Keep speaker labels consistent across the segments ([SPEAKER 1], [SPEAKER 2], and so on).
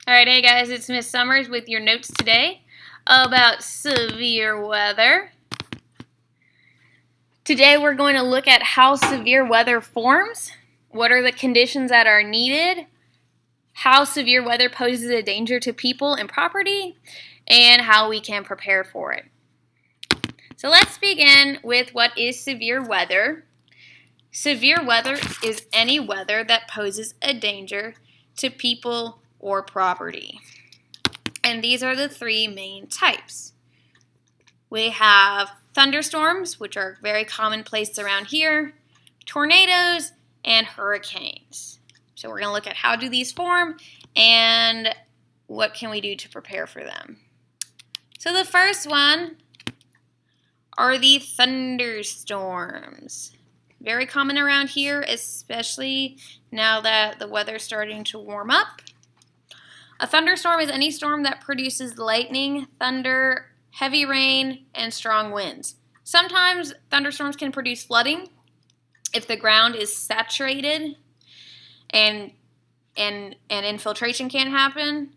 [SPEAKER 1] Alright, hey guys, it's Miss Summers with your notes today about severe weather. Today we're going to look at how severe weather forms, what are the conditions that are needed, how severe weather poses a danger to people and property, and how we can prepare for it. So let's begin with what is severe weather. Severe weather is any weather that poses a danger to people or property. And these are the three main types. We have thunderstorms, which are very commonplace around here, tornadoes, and hurricanes. So we're going to look at how do these form and what can we do to prepare for them. So the first one are the thunderstorms. Very common around here, especially now that the weather's starting to warm up. A thunderstorm is any storm that produces lightning, thunder, heavy rain, and strong winds. Sometimes thunderstorms can produce flooding if the ground is saturated and infiltration can't happen.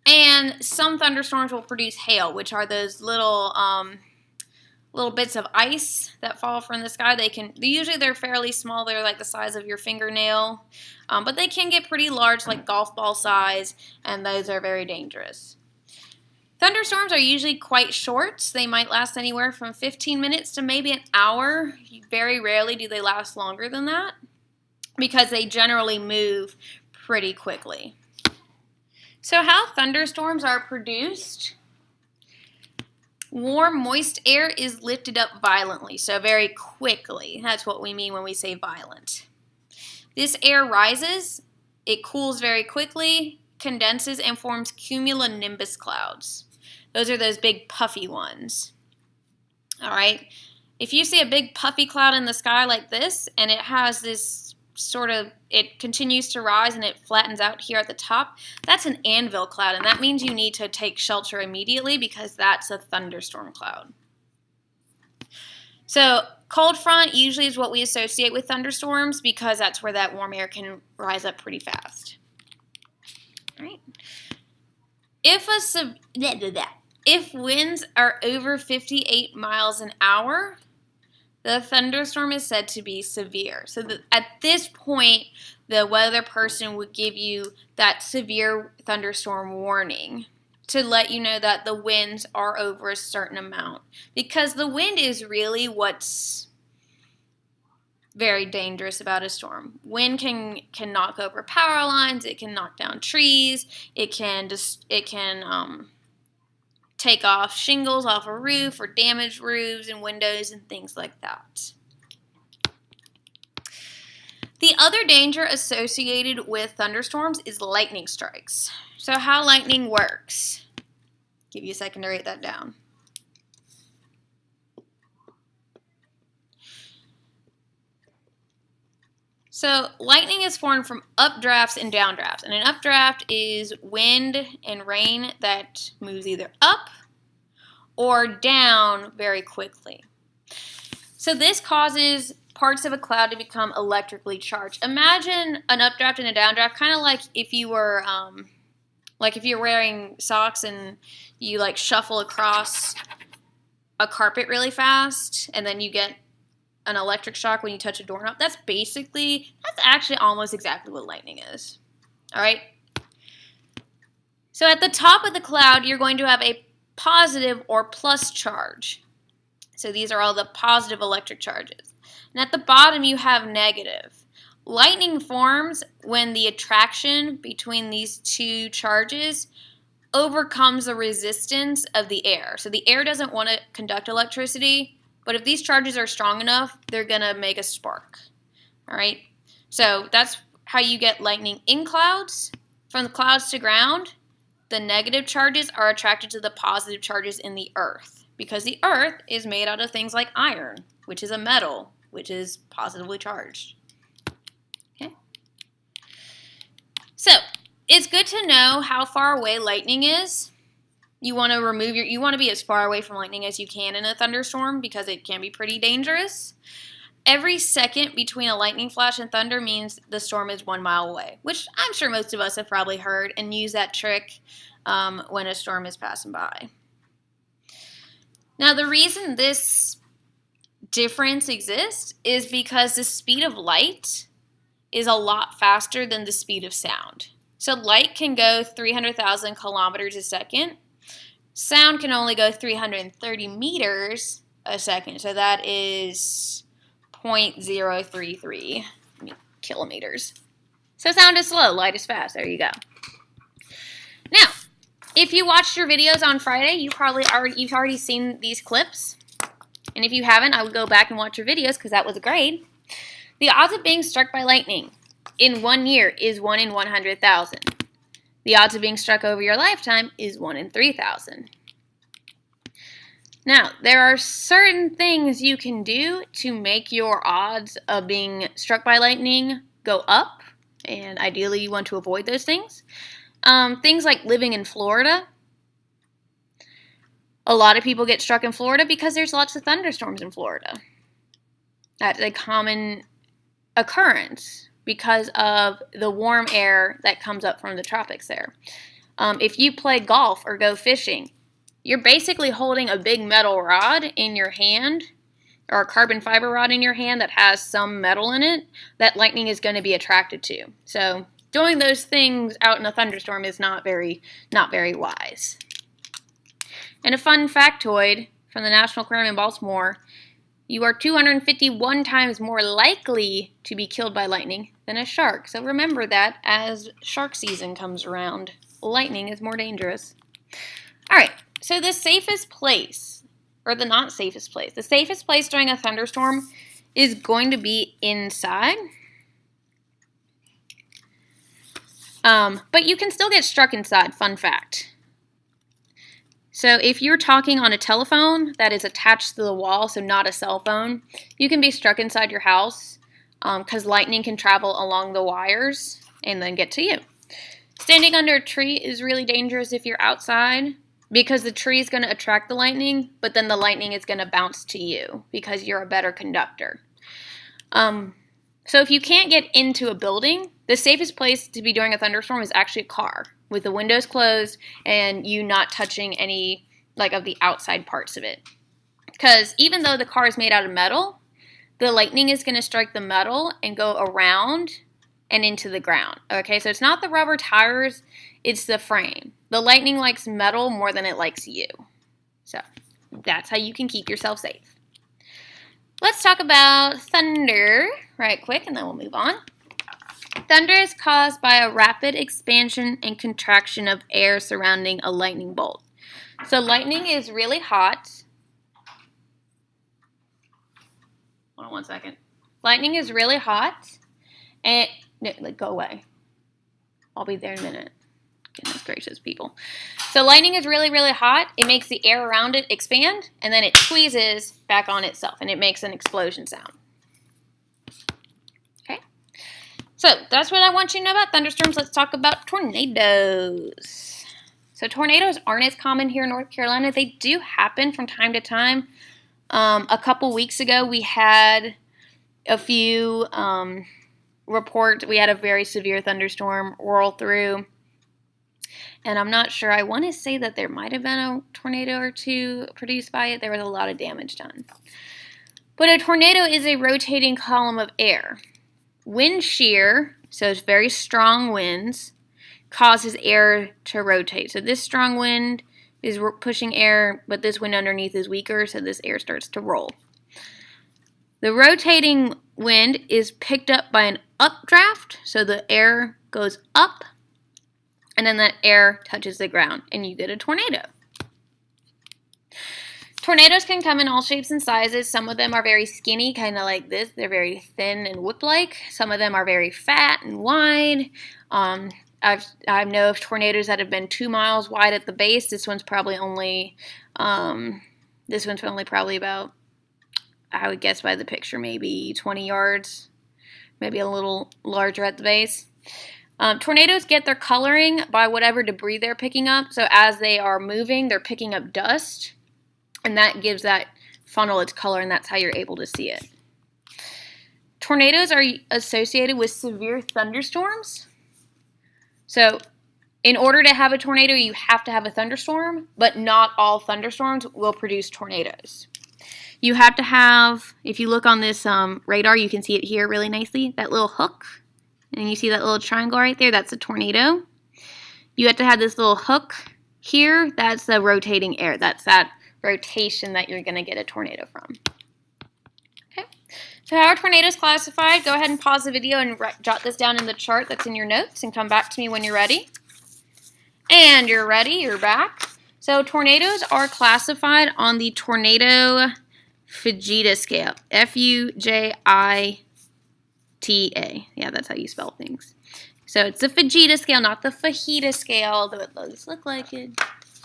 [SPEAKER 1] And some thunderstorms will produce hail, which are those little bits of ice that fall from the sky. Usually they're fairly small. They're like the size of your fingernail, but they can get pretty large, like golf ball size, and those are very dangerous. Thunderstorms are usually quite short. They might last anywhere from 15 minutes to maybe an hour. Very rarely do they last longer than that because they generally move pretty quickly. So how thunderstorms are produced? Warm, moist air is lifted up violently, so very quickly. That's what we mean when we say violent. This air rises, it cools very quickly, condenses, and forms cumulonimbus clouds. Those are those big puffy ones. All right. If you see a big puffy cloud in the sky like this, and it has this it continues to rise and it flattens out here at the top, that's an anvil cloud, and that means you need to take shelter immediately because that's a thunderstorm cloud. So cold front usually is what we associate with thunderstorms because that's where that warm air can rise up pretty fast. All right. If winds are over 58 miles an hour, the thunderstorm is said to be severe. So at this point, the weather person would give you that severe thunderstorm warning to let you know that the winds are over a certain amount. Because the wind is really what's very dangerous about a storm. Wind can knock over power lines, it can knock down trees, it can take off shingles off a roof or damage roofs and windows and things like that. The other danger associated with thunderstorms is lightning strikes. So how lightning works. Give you a second to write that down. So lightning is formed from updrafts and downdrafts. And an updraft is wind and rain that moves either up or down very quickly. So this causes parts of a cloud to become electrically charged. Imagine an updraft and a downdraft, kind of like if you were wearing socks and you like shuffle across a carpet really fast and then you get an electric shock when you touch a doorknob. That's actually almost exactly what lightning is. All right. So at the top of the cloud, you're going to have a positive or plus charge. So these are all the positive electric charges. And at the bottom, you have negative. Lightning forms when the attraction between these two charges overcomes the resistance of the air. So the air doesn't want to conduct electricity, but if these charges are strong enough, they're going to make a spark. All right? So that's how you get lightning in clouds. From the clouds to ground, the negative charges are attracted to the positive charges in the earth because the earth is made out of things like iron, which is a metal, which is positively charged. Okay? So it's good to know how far away lightning is. You want to be as far away from lightning as you can in a thunderstorm because it can be pretty dangerous. every second between a lightning flash and thunder means the storm is 1 mile away, which I'm sure most of us have probably heard and use that trick when a storm is passing by. Now, the reason this difference exists is because the speed of light is a lot faster than the speed of sound. So light can go 300,000 kilometers a second. Sound can only go 330 meters a second. So that is 0.033 kilometers. So sound is slow, light is fast. There you go. Now, if you watched your videos on Friday, you've already seen these clips. And if you haven't, I would go back and watch your videos because that was a grade. The odds of being struck by lightning in 1 year is 1 in 100,000. The odds of being struck over your lifetime is 1 in 3,000. Now, there are certain things you can do to make your odds of being struck by lightning go up, and ideally you want to avoid those things. Things like living in Florida. A lot of people get struck in Florida because there's lots of thunderstorms in Florida. That's a common occurrence because of the warm air that comes up from the tropics there. If you play golf or go fishing, you're basically holding a big metal rod in your hand, or a carbon fiber rod in your hand that has some metal in it that lightning is going to be attracted to. So doing those things out in a thunderstorm is not very wise. And a fun factoid from the National Aquarium in Baltimore: you are 251 times more likely to be killed by lightning than a shark. So remember that as shark season comes around. Lightning is more dangerous. All right, so the safest place, or the not safest place, the safest place during a thunderstorm is going to be inside. But you can still get struck inside, fun fact. So if you're talking on a telephone that is attached to the wall, so not a cell phone, you can be struck inside your house because lightning can travel along the wires and then get to you. Standing under a tree is really dangerous if you're outside because the tree is going to attract the lightning, but then the lightning is going to bounce to you because you're a better conductor. So if you can't get into a building, the safest place to be during a thunderstorm is actually a car with the windows closed and you not touching any of the outside parts of it. Because even though the car is made out of metal, the lightning is going to strike the metal and go around and into the ground. Okay, so it's not the rubber tires, it's the frame. The lightning likes metal more than it likes you. So that's how you can keep yourself safe. Let's talk about thunder right quick and then we'll move on. Thunder is caused by a rapid expansion and contraction of air surrounding a lightning bolt. So lightning is really hot. Hold on one second. Lightning is really hot. And go away. I'll be there in a minute. Goodness gracious, people. So lightning is really, really hot. It makes the air around it expand, and then it squeezes back on itself, and it makes an explosion sound. Okay? So that's what I want you to know about thunderstorms. Let's talk about tornadoes. So tornadoes aren't as common here in North Carolina. They do happen from time to time. A couple weeks ago, we had a few reports. We had a very severe thunderstorm roll through. And I'm not sure. I want to say that there might have been a tornado or two produced by it. There was a lot of damage done. But a tornado is a rotating column of air. Wind shear, so it's very strong winds, causes air to rotate. So this strong wind is pushing air, but this wind underneath is weaker, so this air starts to roll. The rotating wind is picked up by an updraft, so the air goes up, and then that air touches the ground, and you get a tornado. Tornadoes can come in all shapes and sizes. Some of them are very skinny, kind of like this. They're very thin and whip-like. Some of them are very fat and wide. I know of tornadoes that have been 2 miles wide at the base. This one's probably only about, I would guess by the picture, maybe 20 yards, maybe a little larger at the base. Tornadoes get their coloring by whatever debris they're picking up. So as they are moving, they're picking up dust, and that gives that funnel its color, and that's how you're able to see it. tornadoes are associated with severe thunderstorms. So in order to have a tornado, you have to have a thunderstorm, but not all thunderstorms will produce tornadoes. You have to have, if you look on this radar, you can see it here really nicely, that little hook, and you see that little triangle right there, that's a tornado. You have to have this little hook here, that's the rotating air. That's that rotation that you're going to get a tornado from. Okay, so how are tornadoes classified? Go ahead and pause the video and jot this down in the chart that's in your notes and come back to me when you're ready. And you're ready, you're back. So tornadoes are classified on the Tornado Fujita scale. Fujita. Yeah, that's how you spell things. So it's the Fujita scale, not the fajita scale, although it does look like it.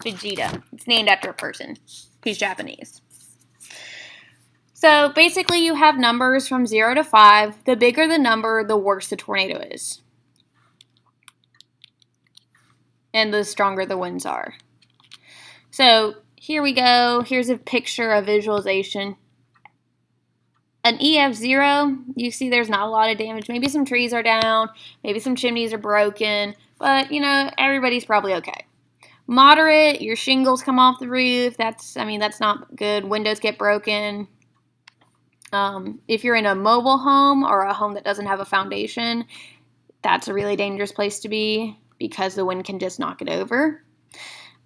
[SPEAKER 1] Fujita. It's named after a person who's Japanese. So basically you have numbers from 0 to 5. The bigger the number, the worse the tornado is. And the stronger the winds are. So here we go. Here's a picture, a visualization. An EF0, you see there's not a lot of damage. Maybe some trees are down. Maybe some chimneys are broken. But, you know, everybody's probably okay. Moderate, your shingles come off the roof. That's not good. Windows get broken. If you're in a mobile home or a home that doesn't have a foundation, that's a really dangerous place to be because the wind can just knock it over.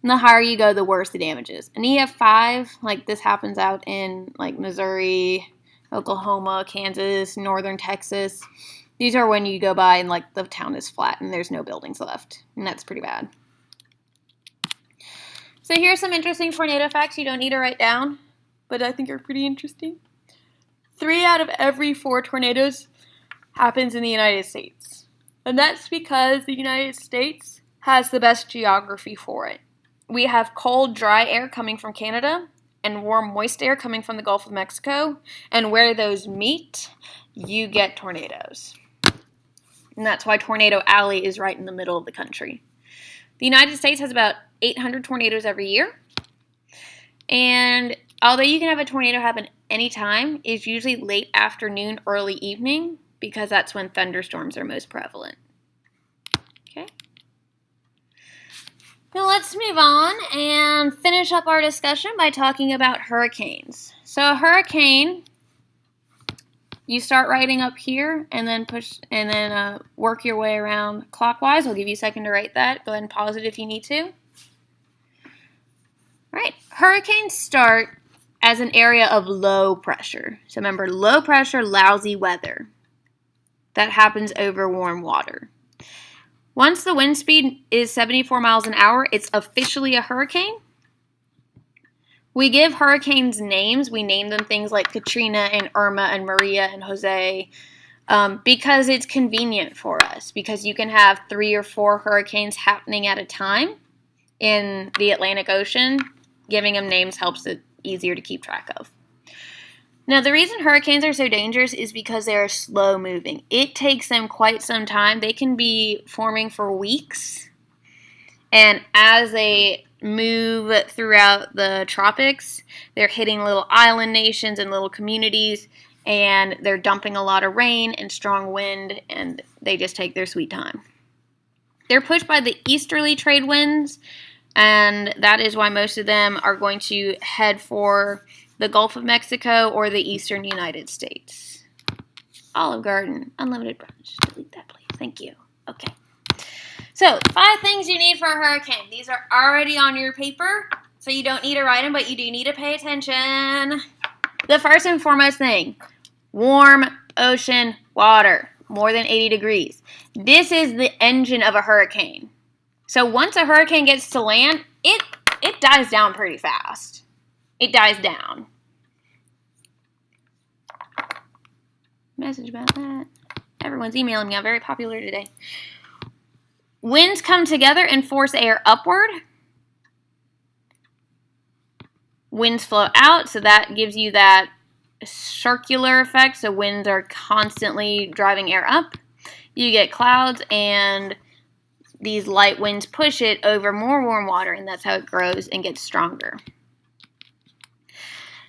[SPEAKER 1] And the higher you go, the worse the damage is. An EF5, like this happens out in like Missouri, Oklahoma, Kansas, northern Texas. These are when you go by and like the town is flat and there's no buildings left. And that's pretty bad. So here's some interesting tornado facts you don't need to write down, but I think are pretty interesting. 3 out of every 4 tornadoes happens in the United States. And that's because the United States has the best geography for it. We have cold, dry air coming from Canada and warm, moist air coming from the Gulf of Mexico. And where those meet, you get tornadoes. And that's why Tornado Alley is right in the middle of the country. The United States has about 800 tornadoes every year. And although you can have a tornado happen anytime, it's usually late afternoon, early evening, because that's when thunderstorms are most prevalent. Okay. Now let's move on and finish up our discussion by talking about hurricanes. So a hurricane, you start writing up here and then work your way around clockwise. I'll give you a second to write that. Go ahead and pause it if you need to. All right. Hurricanes start as an area of low pressure. So remember, low pressure, lousy weather. That happens over warm water. Once the wind speed is 74 miles an hour, it's officially a hurricane. We give hurricanes names. We name them things like Katrina and Irma and Maria and Jose because it's convenient for us, because you can have 3 or 4 hurricanes happening at a time in the Atlantic Ocean. Giving them names helps it easier to keep track of. Now, the reason hurricanes are so dangerous is because they are slow moving. It takes them quite some time. They can be forming for weeks. And as they move throughout the tropics, they're hitting little island nations and little communities, and they're dumping a lot of rain and strong wind, and they just take their sweet time. They're pushed by the easterly trade winds, and that is why most of them are going to head for the Gulf of Mexico or the eastern United States. Olive Garden, unlimited brunch. Delete that, please. Thank you. Okay. So, 5 things you need for a hurricane. These are already on your paper, so you don't need to write them, but you do need to pay attention. The first and foremost thing, warm ocean water, more than 80 degrees. This is the engine of a hurricane. So once a hurricane gets to land, it dies down pretty fast. It dies down. Message about that. Everyone's emailing me. I'm very popular today. Winds come together and force air upward. Winds flow out, so that gives you that circular effect. So winds are constantly driving air up. You get clouds, and these light winds push it over more warm water, and that's how it grows and gets stronger.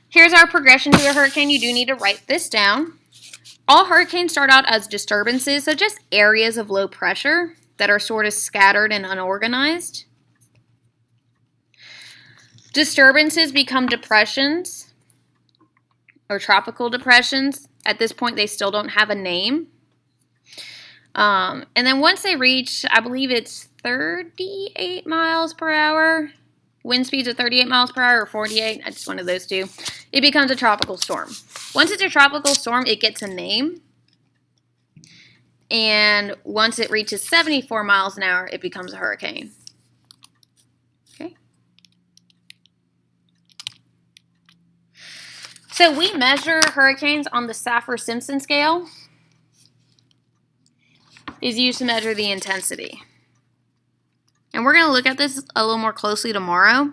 [SPEAKER 1] Here's our progression to a hurricane. You do need to write this down. all hurricanes start out as disturbances, so just areas of low pressure that are sort of scattered and unorganized. Disturbances become depressions or tropical depressions. At this point, they still don't have a name. And then once they reach, I believe it's 38 miles per hour, wind speeds of 38 miles per hour or 48, it's one of those two, it becomes a tropical storm. Once it's a tropical storm, it gets a name. And once it reaches 74 miles an hour, it becomes a hurricane. Okay. So we measure hurricanes on the Saffir-Simpson scale. Is used to measure the intensity. And we're going to look at this a little more closely tomorrow.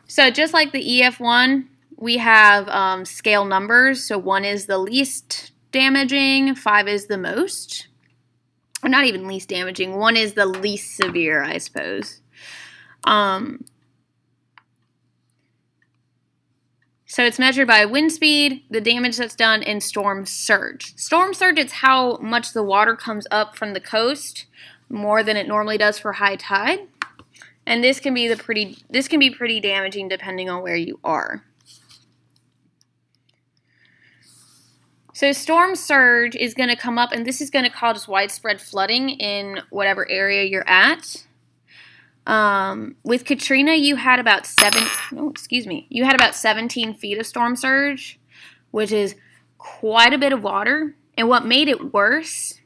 [SPEAKER 1] So just like the EF1, we have scale numbers. So 1 is the least damaging, 5 is the most. Or not even least damaging, 1 is the least severe, I suppose. So it's measured by wind speed, the damage that's done, and storm surge. Storm surge is how much the water comes up from the coast, more than it normally does for high tide. And this can be pretty damaging depending on where you are. So storm surge is going to come up, and this is going to cause widespread flooding in whatever area you're at. With Katrina, you had about 17 feet of storm surge, which is quite a bit of water. And what made it worse,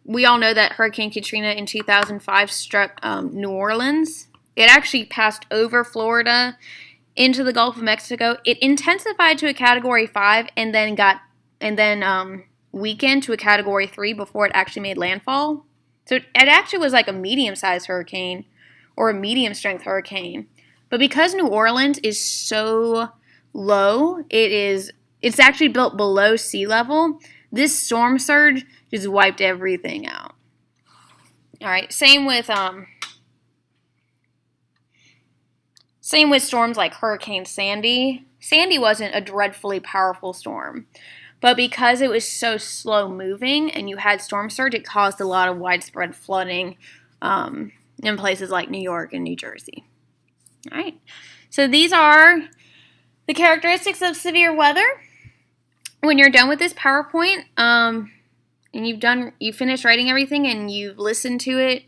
[SPEAKER 1] we all know that Hurricane Katrina in 2005 struck New Orleans. It actually passed over Florida into the Gulf of Mexico. It intensified to a Category 5 and then weakened to a Category 3 before it actually made landfall. So it actually was like a medium-sized hurricane or a medium-strength hurricane. But because New Orleans is so low, it's actually built below sea level, this storm surge just wiped everything out. All right, same with storms like Hurricane Sandy. Sandy wasn't a dreadfully powerful storm. But because it was so slow moving and you had storm surge, it caused a lot of widespread flooding in places like New York and New Jersey. All right. So these are the characteristics of severe weather. When you're done with this PowerPoint and you finished writing everything and you've listened to it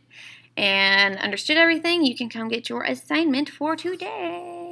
[SPEAKER 1] and understood everything, you can come get your assignment for today.